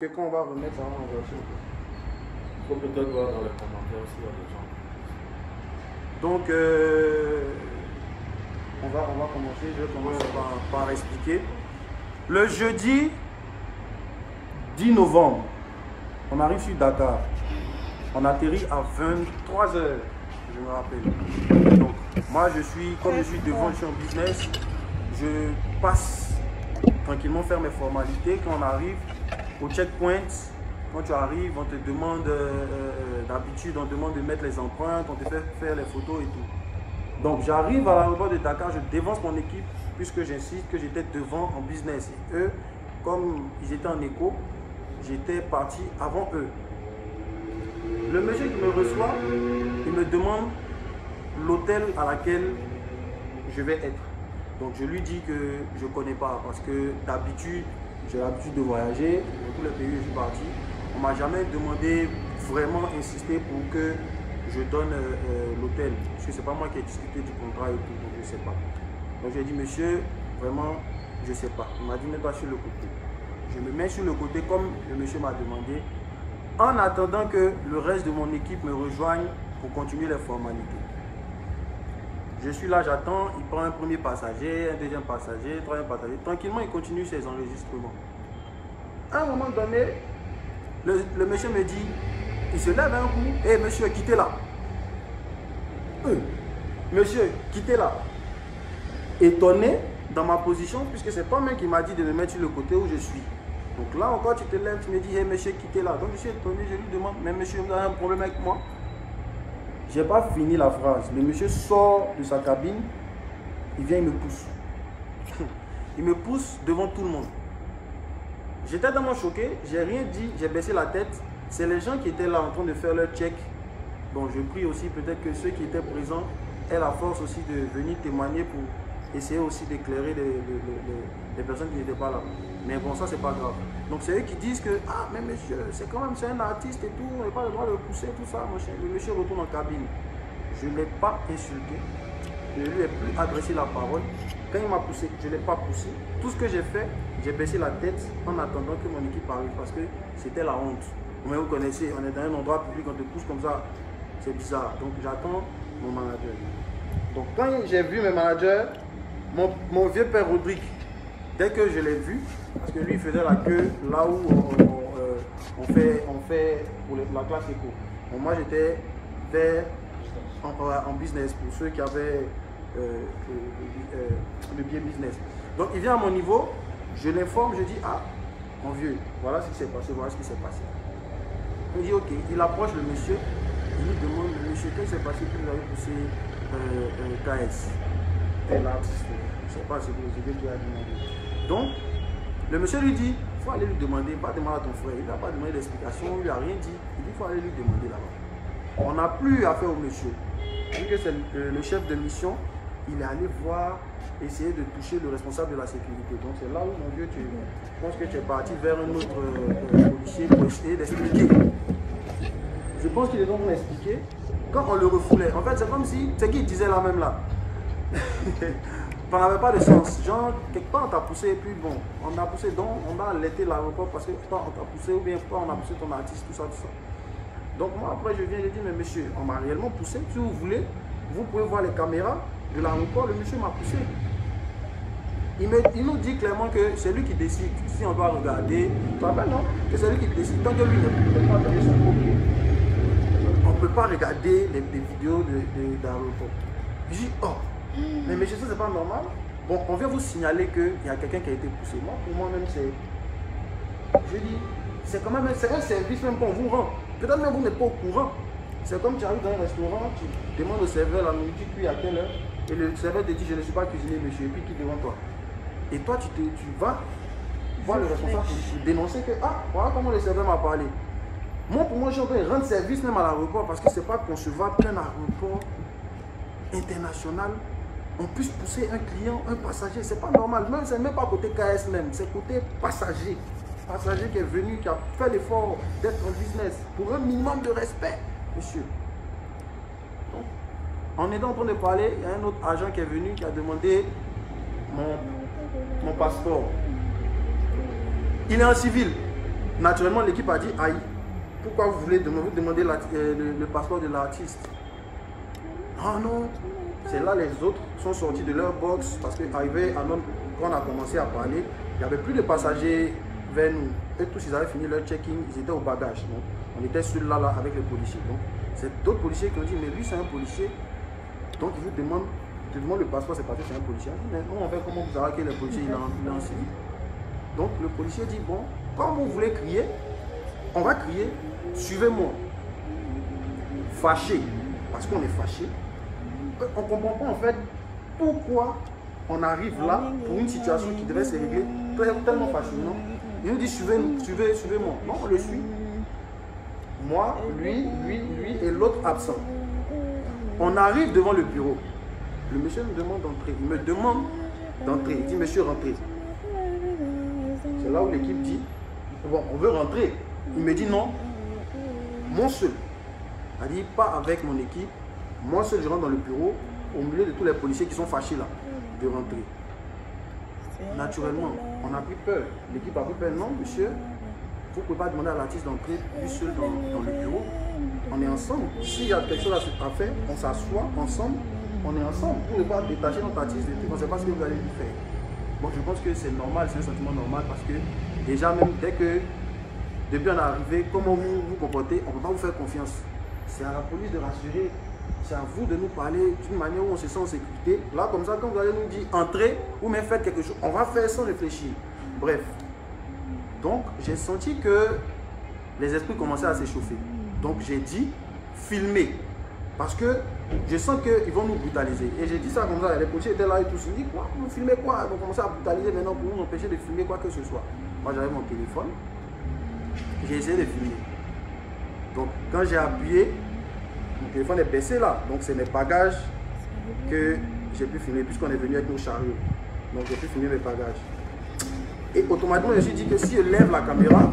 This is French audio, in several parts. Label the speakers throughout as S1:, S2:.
S1: Quelqu'un va remettre ça en version.
S2: Il faut peut-être voir dans les commentaires s'il y a des gens.
S1: Donc, on va commencer. Je vais commencer par expliquer. Le jeudi 10 novembre, on arrive sur Dakar. On atterrit à 23 h, je me rappelle. Donc, moi, comme je suis devant, je suis en business, je passe tranquillement faire mes formalités. Quand on arrive au checkpoint, quand tu arrives, on te demande, d'habitude, on te demande de mettre les empreintes, on te fait faire les photos et tout. Donc j'arrive à l'aéroport de Dakar, je dévance mon équipe, puisque j'insiste que j'étais devant en business. Et eux, comme ils étaient en écho, j'étais parti avant eux. Le monsieur qui me reçoit, il me demande l'hôtel à laquelle je vais être. Donc je lui dis que je ne connais pas, parce que d'habitude, j'ai l'habitude de voyager, dans tous les pays où je suis parti. On ne m'a jamais demandé, vraiment insisté pour que je donne l'hôtel. Parce que ce n'est pas moi qui ai discuté du contrat et tout, donc je ne sais pas. Donc j'ai dit, monsieur, vraiment, je ne sais pas. Il m'a dit, mets-toi sur le côté. Je me mets sur le côté comme le monsieur m'a demandé, en attendant que le reste de mon équipe me rejoigne pour continuer les formalités. Je suis là, j'attends, il prend un premier passager, un deuxième passager, un troisième passager. Tranquillement, il continue ses enregistrements. À un moment donné, le monsieur me dit, il se lève un coup, hé monsieur, quittez là. Monsieur, quittez là. Étonné dans ma position, puisque c'est toi-même qui m'a dit de me mettre sur le côté où je suis. Donc là encore, tu te lèves, tu me dis, hé monsieur, quittez là. Donc je suis étonné, je lui demande, mais monsieur, vous avez un problème avec moi? Je n'ai pas fini la phrase. Le monsieur sort de sa cabine, il vient, il me pousse. Il me pousse devant tout le monde. J'étais tellement choqué, j'ai rien dit, j'ai baissé la tête. C'est les gens qui étaient là en train de faire leur check. Donc je prie aussi peut-être que ceux qui étaient présents aient la force aussi de venir témoigner pour essayer aussi d'éclairer les personnes qui n'étaient pas là. Mais bon, ça c'est pas grave. Donc c'est eux qui disent que, ah mais monsieur, c'est quand même, c'est un artiste et tout, on n'a pas le droit de le pousser, tout ça. Le monsieur retourne en cabine. Je ne l'ai pas insulté, je ne lui ai plus adressé la parole. Quand il m'a poussé, je ne l'ai pas poussé. Tout ce que j'ai fait, j'ai baissé la tête en attendant que mon équipe arrive parce que c'était la honte. Mais vous connaissez, on est dans un endroit public, on te pousse comme ça, c'est bizarre. Donc j'attends mon manager. Donc quand j'ai vu mes managers, mon vieux père Rodrigue, dès que je l'ai vu, parce que lui il faisait la queue là où on fait pour la classe éco. Donc moi j'étais en business pour ceux qui avaient le biais business. Donc il vient à mon niveau, je l'informe, je dis, ah mon vieux, voilà ce qui s'est passé, voilà ce qui s'est passé. Il dit ok, il approche le monsieur, il lui demande, monsieur, qu'est-ce qui s'est passé que vous avez poussé KS, l'artiste, je ne sais pas ce que tu as demandé. Donc, le monsieur lui dit, il faut aller lui demander, pas demander à ton frère, il n'a pas demandé d'explication, il lui a rien dit, il dit, il faut aller lui demander là-bas. On n'a plus affaire au monsieur. Vu que c'est le chef de mission, il est allé voir, essayer de toucher le responsable de la sécurité. Donc c'est là où, mon vieux, je pense que tu es parti vers un autre policier pour essayer d'expliquer. Je pense qu'il est donc expliqué. Quand on le refoulait, en fait, c'est comme si, c'est qui disait là même là. Ça n'avait pas de sens. Genre, quelque part on t'a poussé, et puis bon, on a poussé, donc on a alerté l'aéroport parce que toi on t'a poussé, ou bien toi on a poussé ton artiste, tout ça, tout ça. Donc moi après je viens, je dis, mais monsieur, on m'a réellement poussé, si vous voulez, vous pouvez voir les caméras de l'aéroport, le monsieur m'a poussé. Il nous dit clairement que c'est lui qui décide si on doit regarder. Tu te rappelles, non? Que c'est lui qui décide. Tant que lui ne peut pas donner son copier, on ne peut pas regarder les vidéos d'aéroport. Je dis, oh, mais monsieur, ça c'est pas normal. Bon, on vient vous signaler qu'il y a quelqu'un qui a été poussé. Moi, pour moi-même, c'est. Je dis, c'est quand même un service même qu'on vous rend. Peut-être même vous n'êtes pas au courant. C'est comme tu arrives dans un restaurant, tu demandes au serveur la nourriture cuite à quelle heure, et le serveur te dit, je ne suis pas cuisinier, monsieur, et puis qui devant toi. Et toi, tu vas voir le responsable pour dénoncer que, ah, voilà comment le serveur m'a parlé. Moi, pour moi, je vais rendre service même à l'aéroport parce que ce n'est pas concevable qu'un aéroport international, on puisse pousser un client, un passager. Ce n'est pas normal. Même, ce n'est même pas côté KS même, c'est côté passager. Passager qui est venu, qui a fait l'effort d'être en business pour un minimum de respect, monsieur. Donc, en étant en train de parler, il y a un autre agent qui est venu, qui a demandé mon passeport. Il est en civil. naturellement, l'équipe a dit, aïe, pourquoi vous voulez demander le passeport de l'artiste? Ah non, c'est là les autres sont sortis de leur box parce qu'arrivé à notre, quand on a commencé à parler, il n'y avait plus de passagers vers nous. Et tous, ils avaient fini leur check-in, ils étaient au bagage. Donc, on était seuls là avec les policiers. Donc, c'est d'autres policiers qui ont dit, mais lui, c'est un policier. Donc, il vous demande le passeport, c'est parce que c'est un policier. Mais nous, on fait comment vous savez que le policier, il est en civil. Donc, le policier dit, bon, quand vous voulez crier, on va crier, suivez-moi. Fâché, parce qu'on est fâché. On ne comprend pas en fait pourquoi on arrive là pour une situation qui devait se régler tellement facilement. Il nous dit suivez-moi. Non, on le suit. Moi, lui et l'autre absent. On arrive devant le bureau. Le monsieur me demande d'entrer. Il me demande d'entrer. Il dit monsieur, rentrez. C'est là où l'équipe dit bon, on veut rentrer. Il me dit non, mon seul. Il dit pas avec mon équipe. Moi seul, je rentre dans le bureau, au milieu de tous les policiers qui sont fâchés là, de rentrer. Naturellement, on a pris peur. L'équipe a pris peur. Non, monsieur, vous ne pouvez pas demander à l'artiste d'entrer lui seul dans le bureau. On est ensemble. S'il y a quelque chose à faire, on s'assoit ensemble. On est ensemble. Vous ne pouvez pas détacher notre artiste. On ne sait pas ce que vous allez lui faire. Bon, je pense que c'est normal, c'est un sentiment normal parce que déjà, même dès que depuis on est arrivé, comment vous vous comportez, on ne peut pas vous faire confiance. C'est à la police de rassurer. C'est à vous de nous parler d'une manière où on se sent en sécurité. Là, comme ça, quand vous allez nous dire entrez ou même faites quelque chose, on va faire sans réfléchir. Bref. Donc, j'ai senti que les esprits commençaient à s'échauffer. Donc, j'ai dit filmez. Parce que je sens qu'ils vont nous brutaliser. Et j'ai dit ça comme ça. Les policiers étaient là et tous. Ils me disent quoi? Vous filmez quoi? Ils vont commencer à brutaliser maintenant pour nous empêcher de filmer quoi que ce soit. Moi, j'avais mon téléphone. J'ai essayé de filmer. Donc, quand j'ai appuyé, mon téléphone est baissé là, donc c'est mes bagages que j'ai pu filmer puisqu'on est venu avec nos chariots. Donc j'ai pu filmer mes bagages. Et automatiquement je me suis dit que si je lève la caméra,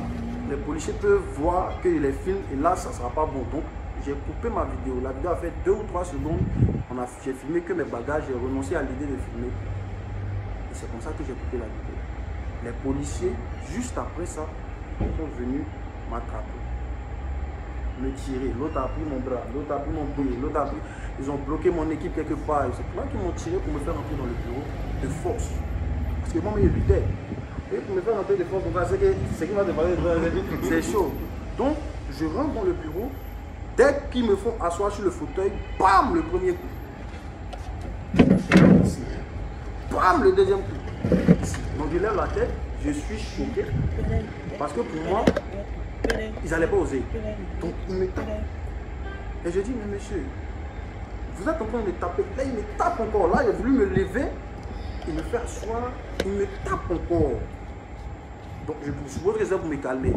S1: les policiers peuvent voir que je les filme et là ça ne sera pas bon. Donc j'ai coupé ma vidéo. La vidéo a fait 2 ou 3 secondes. J'ai filmé que mes bagages, j'ai renoncé à l'idée de filmer. Et c'est comme ça que j'ai coupé la vidéo. Les policiers, juste après ça, sont venus m'attraper. Me tirer, l'autre a pris mon bras, l'autre a pris mon pied, l'autre a pris... Ils ont bloqué mon équipe quelque part. C'est pour ça qu'ils m'ont tiré pour me faire rentrer dans le bureau de force. Parce que moi, je luttais. Et pour me faire rentrer de force, c'est qu'il va demander, c'est chaud. Donc, je rentre dans le bureau. Dès qu'ils me font asseoir sur le fauteuil, bam, le premier coup. Bam, le deuxième coup. Donc, je lève la tête, je suis choqué. Parce que pour moi, ils n'allaient pas oser. Donc, ils me tapent. Et je dis, mais monsieur, vous êtes en train de me taper. Là, il me tape encore. Là, il a voulu me lever et me faire asseoir. Il me tape encore. Donc, je suppose que c'est pour me calmer.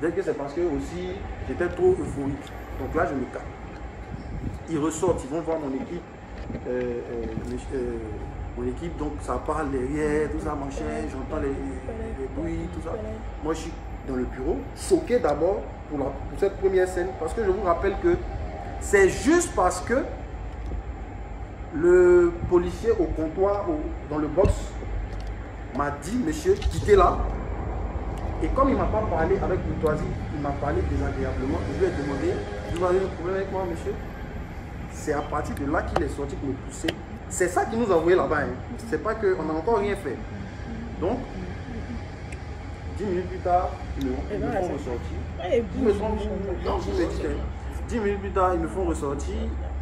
S1: Peut-être que c'est parce que aussi, j'étais trop euphorique. Donc là, je me calme. Ils ressortent, ils vont voir mon équipe. Mon équipe, donc ça parle derrière, tout ça, manchette, j'entends les bruits, tout ça. Moi, je suis dans le bureau, choqué d'abord pour cette première scène, parce que je vous rappelle que c'est juste parce que le policier au comptoir, dans le box, m'a dit, monsieur, quittez là. Et comme il ne m'a pas parlé avec courtoisie, il m'a parlé désagréablement, je lui ai demandé, vous avez un problème avec moi, monsieur? C'est à partir de là qu'il est sorti pour me pousser. C'est ça qui nous a envoyé là-bas. Hein. C'est pas qu'on n'a encore rien fait. Donc, 10 minutes plus tard, ils me font ressortir. 10 minutes plus tard, ils me font ressortir.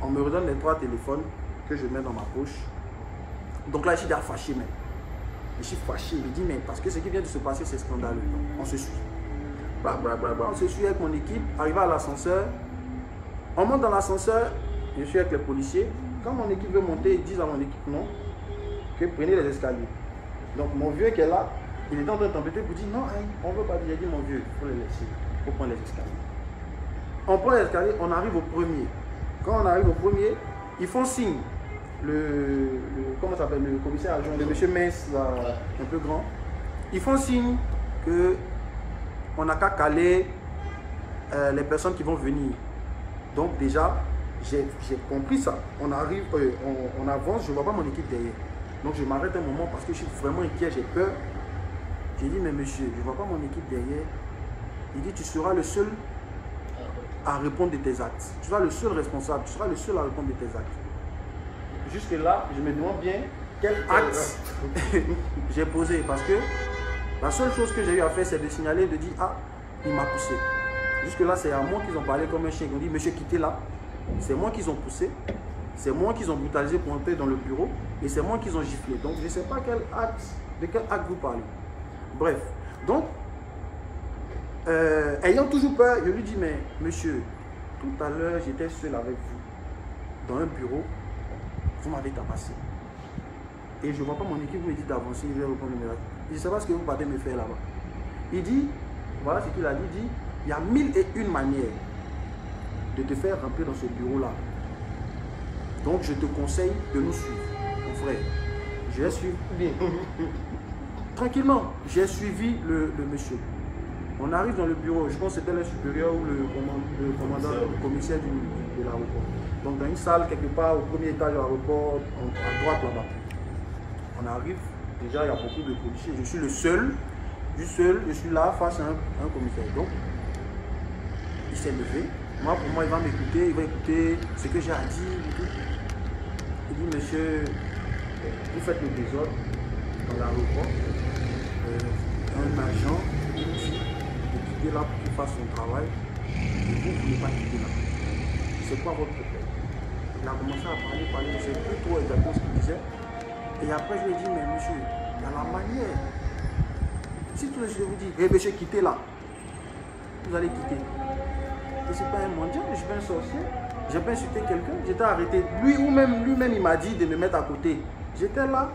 S1: On me redonne les 3 téléphones que je mets dans ma poche. Donc là, je suis déjà fâché même. Je suis fâché. Je dis, mais parce que ce qui vient de se passer, c'est scandaleux. On se suit. On se suit avec mon équipe. Arrivé à l'ascenseur. On monte dans l'ascenseur. Je suis avec les policiers. Quand mon équipe veut monter, ils disent à mon équipe non, que prenez les escaliers. Donc mon vieux qui est là, il est en train de t'embêter pour dire non, hein, on ne veut pas dire. J'ai dit mon vieux, il faut les laisser. Il faut prendre les escaliers. On prend les escaliers, on arrive au premier. Quand on arrive au premier, ils font signe. Comment s'appelle le commissaire adjoint, le monsieur Mince, là, un peu grand. Ils font signe que on n'a qu'à caler les personnes qui vont venir. Donc déjà, j'ai compris ça. On arrive, on avance, je ne vois pas mon équipe derrière. Donc je m'arrête un moment parce que je suis vraiment inquiet, j'ai peur. J'ai dit, mais monsieur, je ne vois pas mon équipe derrière. Il dit, tu seras le seul à répondre de tes actes. Tu seras le seul responsable, tu seras le seul à répondre de tes actes. Jusque-là, je me demande bien quel acte j'ai posé. Parce que la seule chose que j'ai eu à faire, c'est de signaler, de dire, ah, il m'a poussé. Jusque-là, c'est à moi qu'ils ont parlé comme un chien. Ils ont dit, monsieur, quittez là. C'est moi qu'ils ont poussé. C'est moi qu'ils ont brutalisé pour entrer dans le bureau. Et c'est moi qu'ils ont giflé. Donc, je ne sais pas de quel acte vous parlez. Bref. Donc, ayant toujours peur, je lui dis, mais monsieur, tout à l'heure, j'étais seul avec vous. Dans un bureau. Vous m'avez tabassé. Et je ne vois pas mon équipe me dit d'avancer. Je vais répondre le miracle. Je ne sais pas ce que vous partez me faire là-bas. Il dit, voilà ce qu'il a dit. Il dit, il y a 1001 manières de te faire rentrer dans ce bureau-là. Donc, je te conseille de nous suivre, mon frère. J'ai suivi, bien. Tranquillement, j'ai suivi le monsieur. On arrive dans le bureau, je pense que c'était le supérieur ou le commandant, le commissaire de l'aéroport. Donc, dans une salle, quelque part, au premier étage de l'aéroport, à droite là-bas. On arrive, déjà, il y a beaucoup de policiers. Je suis le seul, je suis là face à un commissaire. Donc, il s'est levé. Moi, pour moi, il va m'écouter, il va écouter ce que j'ai à dire. Et tout. Il dit, monsieur, vous faites le désordre dans l'aéroport. Un agent dit de quitter là pour qu'il fasse son travail. Et vous ne voulez pas quitter là. C'est quoi votre problème? Il a commencé à parler, je ne sais plus trop exactement ce qu'il disait. Et après, je lui ai dit, mais monsieur, il y a la manière. Si tout le monde vous dit, hé monsieur, quittez là. Vous allez quitter. Je ne suis pas un mendiant, je suis pas un sorcier. Je n'ai pas insulté quelqu'un, j'étais arrêté. Lui-même, il m'a dit de me mettre à côté. J'étais là.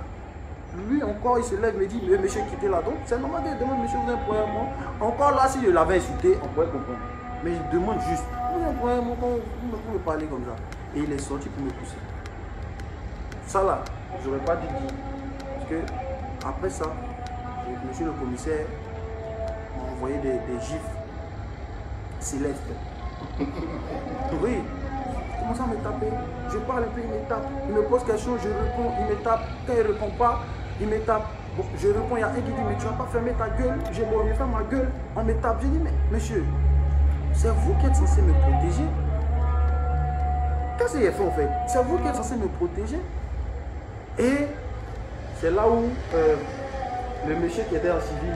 S1: Lui encore, il se lève et me dit, mais monsieur, quittez là. Donc, c'est normal que je demande, monsieur, vous avez un problème. Encore là, si je l'avais insulté, on pourrait comprendre. Mais je demande juste, vous avez un problème, vous me parlez comme ça. Et il est sorti pour me pousser. Ça là, je n'aurais pas dû dire. Parce que, après ça, monsieur le commissaire m'a envoyé des gifs célestes. Oui, il commence à me taper. Je parle un peu, il me tape. Il me pose quelque chose, je réponds, il me tape. Quand il ne répond pas, il me tape. Bon, je réponds, il y a un qui dit, mais tu ne vas pas fermer ta gueule. J'ai beau faire ma gueule, on me tape. Je dis, mais monsieur, c'est vous qui êtes censé me protéger. Qu'est-ce qu'il a fait en fait? C'est vous qui êtes censé me protéger. Et c'est là où le monsieur qui était en civil,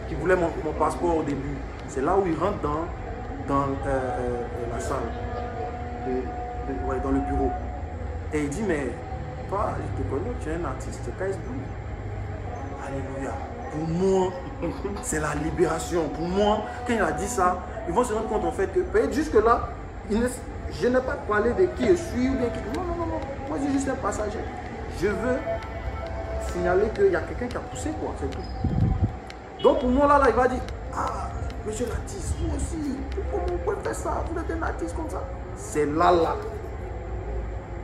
S1: qui voulait mon passeport au début, c'est là où il rentre dans la salle, dans le bureau. Et il dit, mais toi, je te connais, tu es un artiste, c'est KS Blue. Alléluia. Pour moi, c'est la libération. Pour moi, quand il a dit ça, ils vont se rendre compte en fait que peut-être jusque-là, je n'ai pas parlé de qui je suis ou bien qui. Non. Moi, je suis juste un passager. Je veux signaler qu'il y a quelqu'un qui a poussé, quoi, c'est tout. Donc pour moi, là, il va dire, ah, monsieur l'artiste, vous aussi, pourquoi vous pouvez faire ça? Vous êtes un artiste comme ça? C'est là.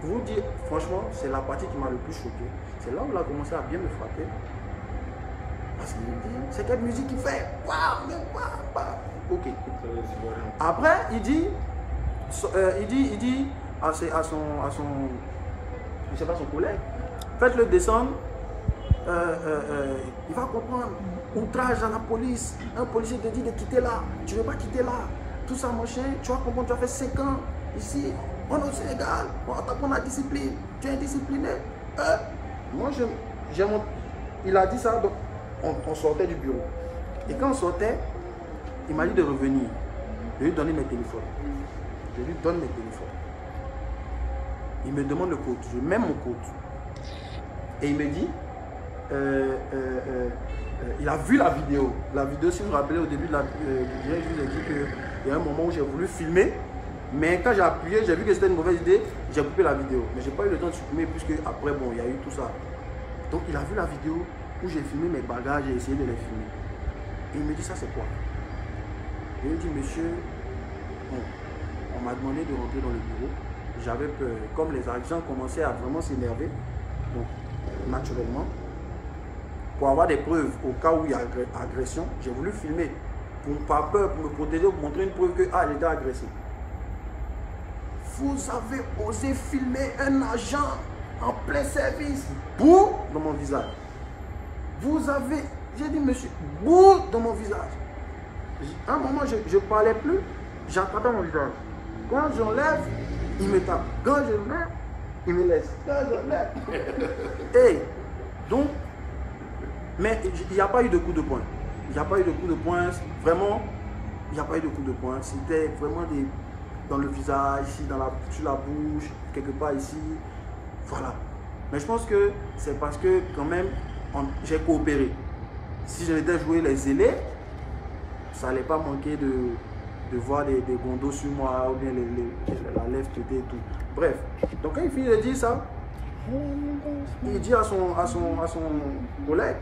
S1: Pour vous dire, franchement, c'est la partie qui m'a le plus choqué. C'est là où il a commencé à bien me frapper. Parce qu'il me dit, c'est quelle musique qu'il fait? Waouh, mais waouh. Ok. Après, il dit à son, je sais pas, son collègue, faites-le descendre, il va comprendre. Outrage à la police, un policier te dit de quitter là, tu ne veux pas quitter là, tout ça machin, tu vas comprendre, tu as fait 5 ans ici, on est au Sénégal, on t'apprend la discipline, tu es indiscipliné. Moi, il a dit ça, donc on sortait du bureau. Et quand on sortait, il m'a dit de revenir, de lui donner mes téléphones. Je lui donne mes téléphones. Il me demande le code, je mets mon code. Et il me dit, il a vu la vidéo. La vidéo, si vous vous rappelez, au début de la vidéo, je vous ai dit qu'il y a un moment où j'ai voulu filmer. Mais quand j'ai appuyé, j'ai vu que c'était une mauvaise idée, j'ai coupé la vidéo. Mais je n'ai pas eu le temps de supprimer puisque après, bon, il y a eu tout ça. Donc il a vu la vidéo où j'ai filmé mes bagages, j'ai essayé de les filmer. Et il me dit, ça c'est quoi? Et il dit, monsieur, bon, on m'a demandé de rentrer dans le bureau. J'avais peur. Comme les agents commençaient à vraiment s'énerver, donc naturellement, pour avoir des preuves au cas où il y a agression, j'ai voulu filmer. Pour ne pas peur, pour me protéger, pour montrer une preuve que j'étais agressé. Vous avez osé filmer un agent en plein service. Boum dans mon visage. Vous avez, j'ai dit monsieur, boum dans mon visage. À un moment, je ne parlais plus, j'attrapais mon visage. Quand j'enlève, il me tape. Quand je mets, il me laisse. Quand j'enlève. Et donc, mais il n'y a pas eu de coup de poing. Il n'y a pas eu de coup de poing. Vraiment, il n'y a pas eu de coup de poing. C'était vraiment dans le visage, ici, sur la bouche, quelque part ici. Voilà. Mais je pense que c'est parce que quand même, j'ai coopéré. Si je m'étais joué les zélés, ça n'allait pas manquer de voir des gondos sur moi ou bien la lèvre teutée et tout. Bref, donc quand il finit de dire ça, il dit à son collègue,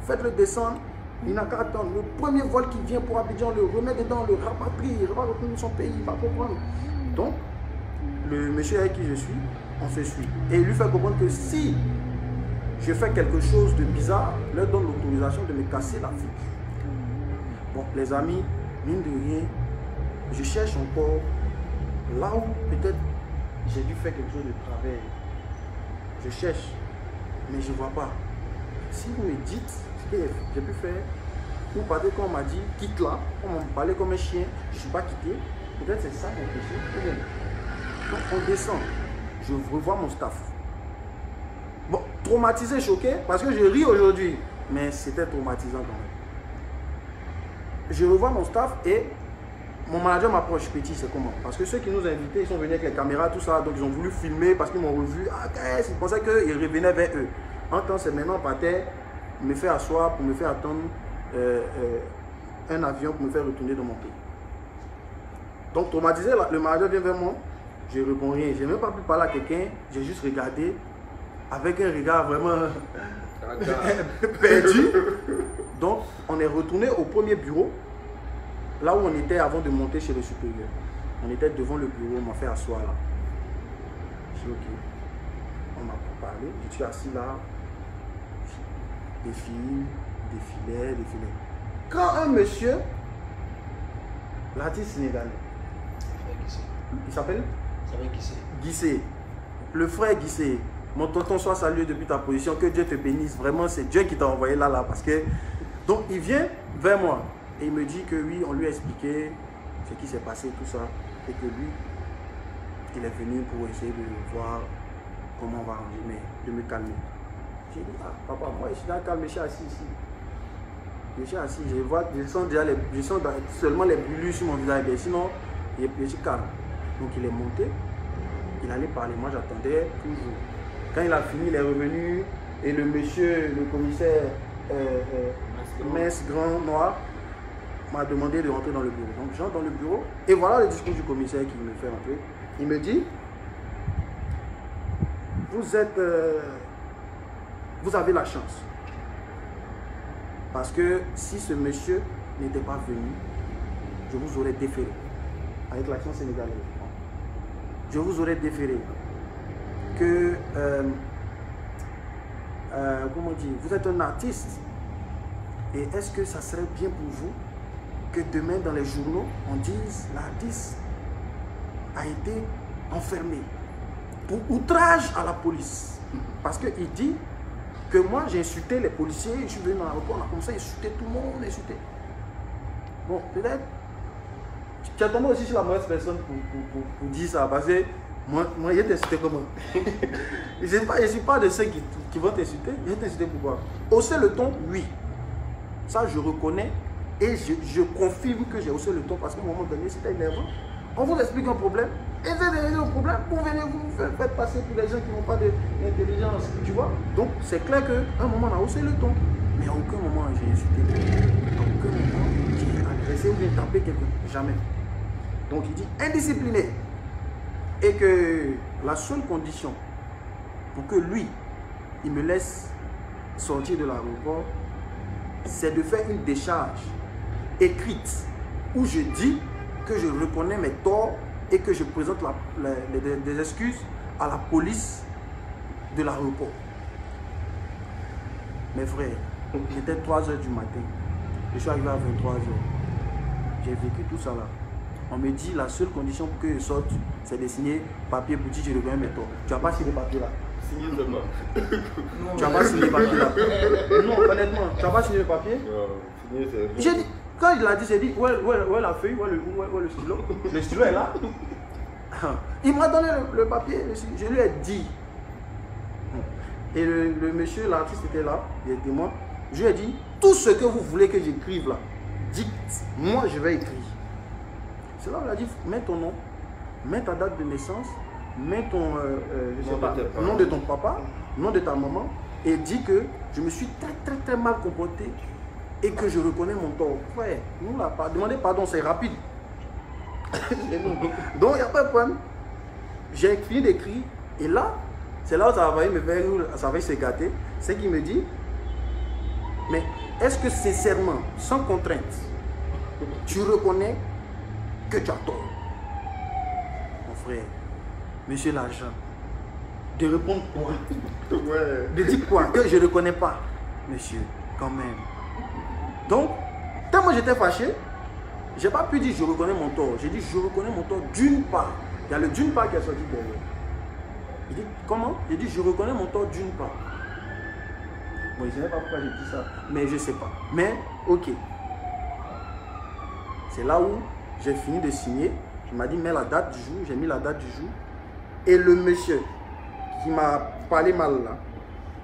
S1: faites-le descendre, il n'a qu'à attendre. Le premier vol qui vient pour Abidjan, le remet dedans, le rapatrie, il va retourner son pays, il va comprendre. Donc, le monsieur avec qui je suis, on se suit. Et il lui fait comprendre que si je fais quelque chose de bizarre, leur donne l'autorisation de me casser la figure. Bon, les amis, mine de rien, je cherche encore là où peut-être j'ai dû faire quelque chose de travers. Je cherche, mais je ne vois pas. Si vous me dites ce que j'ai pu faire, ou peut-être qu'on m'a dit quitte là, on m'a parlé comme un chien, je ne suis pas quitté, peut-être c'est ça mon péché. Donc on descend, je revois mon staff. Bon, traumatisé, choqué, parce que je ris aujourd'hui, mais c'était traumatisant quand même. Je revois mon staff et mon manager m'approche. Petit, c'est comment? Parce que ceux qui nous invitaient, ils sont venus avec les caméras, tout ça, donc ils ont voulu filmer parce qu'ils m'ont revu. Ah, ils pensaient qu'ils revenaient vers eux. En temps, c'est maintenant par terre, me faire asseoir pour me faire attendre un avion pour me faire retourner dans mon pays. Donc, traumatisé, le manager vient vers moi, je ne réponds rien. Je n'ai même pas pu parler à quelqu'un, j'ai juste regardé avec un regard vraiment perdu. Donc, on est retourné au premier bureau, là où on était avant de monter chez le supérieur. On était devant le bureau, on m'a fait asseoir là. Je dis ok. On m'a parlé, je suis assis là. Défilait. Quand un monsieur, l'artiste sénégalais, il s'appelle Guissé. Le frère Guissé. Mon tonton soit salué depuis ta position, que Dieu te bénisse. Vraiment, c'est Dieu qui t'a envoyé là, parce que... Donc, il vient vers moi et il me dit que oui, on lui a expliqué ce qui s'est passé, tout ça, et que lui, il est venu pour essayer de voir comment on va ranger, mais de me calmer. J'ai dit, ah, papa, moi, je suis dans le calme, je suis assis ici. Je suis assis, je sens déjà seulement les brûlures sur mon visage, mais sinon, je suis calme. Donc, il est monté, il allait parler, moi, j'attendais toujours. Quand il a fini, il est revenu et le monsieur, le commissaire mince, grand, noir, m'a demandé de rentrer dans le bureau. Donc j'entre dans le bureau et voilà le discours du commissaire qui me fait rentrer. Il me dit, vous avez la chance. Parce que si ce monsieur n'était pas venu, je vous aurais déféré. Avec l'accent sénégalais. Je vous aurais déféré. Que, comment dire, vous êtes un artiste et est-ce que ça serait bien pour vous que demain dans les journaux on dise l'artiste a été enfermé pour outrage à la police parce qu'il dit que moi j'ai insulté les policiers, je suis venu dans l'aéroport, on a commencé à insulter tout le monde, insulter. Bon, peut-être tu as tombé aussi sur la mauvaise personne pour dire ça parce que moi, je vais t'insulter comment? Je ne suis pas de ceux qui vont t'insulter. Je vais t'insulter pourquoi? Hausser le ton, oui. Ça, je reconnais et je confirme que j'ai haussé le ton parce qu'à un moment donné, c'était énervant. On vous explique un problème, essayez de régler le problème pour venir vous faire passer pour les gens qui n'ont pas d'intelligence. Tu vois? Donc, c'est clair qu'à un moment, on a haussé le ton. Mais à aucun moment, j'ai insulté. À aucun moment, j'ai agressé ou bien tapé quelqu'un. Jamais. Donc, il dit indiscipliné. Et que la seule condition pour que lui, il me laisse sortir de l'aéroport, c'est de faire une décharge écrite où je dis que je reconnais mes torts et que je présente des excuses à la police de l'aéroport. Mes frères, il était 3 h du matin. Je suis arrivé à 23 h. J'ai vécu tout ça là. On me dit la seule condition pour que je sorte, c'est de signer papier pour dire que je reconnais mes torts. Tu n'as pas signé papier là.
S2: Signer seulement.
S1: Tu n'as pas signé papier là. Non, honnêtement, tu n'as pas signé le papier.
S2: Signer, c'est...
S1: J'ai dit, Quand il l'a dit, j'ai dit, où est la feuille, où est le stylo? Le stylo est là. Il m'a donné le papier, je lui ai dit. Et le monsieur, l'artiste était là, il était témoin. Je lui ai dit, tout ce que vous voulez que j'écrive là, dites, moi je vais écrire. C'est là où il a dit, mets ton nom, mets ta date de naissance, mets ton nom de ton papa, nom de ta maman, et dis que je me suis très mal comporté et que je reconnais mon tort. Ouais, nous là, demander pardon, c'est rapide. Donc il n'y a pas de problème. J'ai fini d'écrire et là, c'est là où ça va se gâter. C'est qu'il me dit, mais est-ce que sincèrement, sans contrainte, tu reconnais que tu as tort? Mon frère, monsieur l'agent, de répondre quoi? Ouais. De dire quoi? Que je ne reconnais pas. Monsieur, quand même. Donc, tellement j'étais fâché, j'ai pas pu dire je reconnais mon tort. J'ai dit je reconnais mon tort d'une part. Il y a le d'une part qui est sorti derrière. Il dit comment? J'ai dit je reconnais mon tort d'une part. Bon, je ne sais pas pourquoi j'ai dit ça, mais je ne sais pas. Mais, ok. C'est là où j'ai fini de signer. Il m'a dit mets la date du jour. J'ai mis la date du jour. Et le monsieur qui m'a parlé mal là,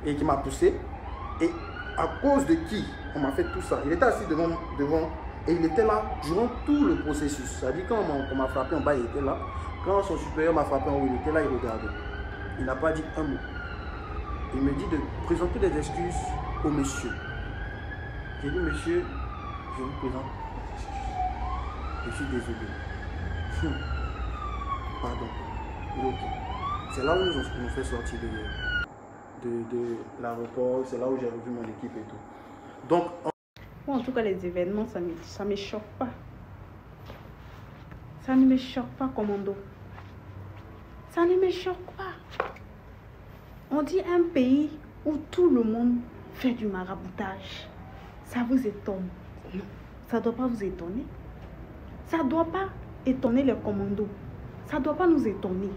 S1: et qui m'a poussé, et à cause de qui on m'a fait tout ça. Il était assis devant et il était là durant tout le processus. C'est-à-dire quand on m'a frappé en bas, il était là. Quand son supérieur m'a frappé en haut, il était là, il regardait. Il n'a pas dit un mot. Il me dit de présenter des excuses au monsieur. J'ai dit, monsieur, je vous présente des excuses. Je suis désolé. Pardon. Okay. C'est là où nous fait sortir de l'aéroport. C'est là où j'ai revu mon équipe et tout. Donc,
S3: en tout cas, les événements, ça me choque pas. Ça ne me choque pas, commando. Ça ne me choque pas. On dit un pays où tout le monde fait du maraboutage. Ça vous étonne? Non, ça ne doit pas vous étonner. Ça ne doit pas étonner les commandos. Ça ne doit pas nous étonner.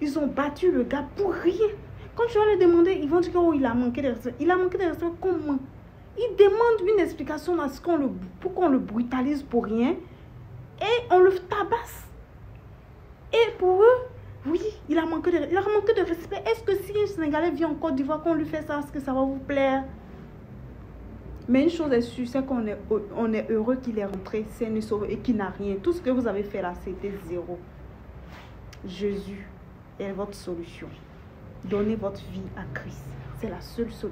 S3: Ils ont battu le gars pour rien. Quand tu vas leur demander, ils vont dire que oh, il a manqué de respect. Il a manqué de respect comment? Ils demandent une explication à ce pourquoi on le brutalise pour rien et on le tabasse. Et pour eux, oui, il a manqué de respect. Est-ce que si un Sénégalais vient en Côte d'Ivoire, qu'on lui fait ça, est-ce que ça va vous plaire? Mais une chose est sûre, c'est qu'on est heureux qu'il est rentré sain et sauvé et qu'il n'a rien. Tout ce que vous avez fait là, c'était zéro. Jésus est votre solution. Donnez votre vie à Christ. C'est la seule solution.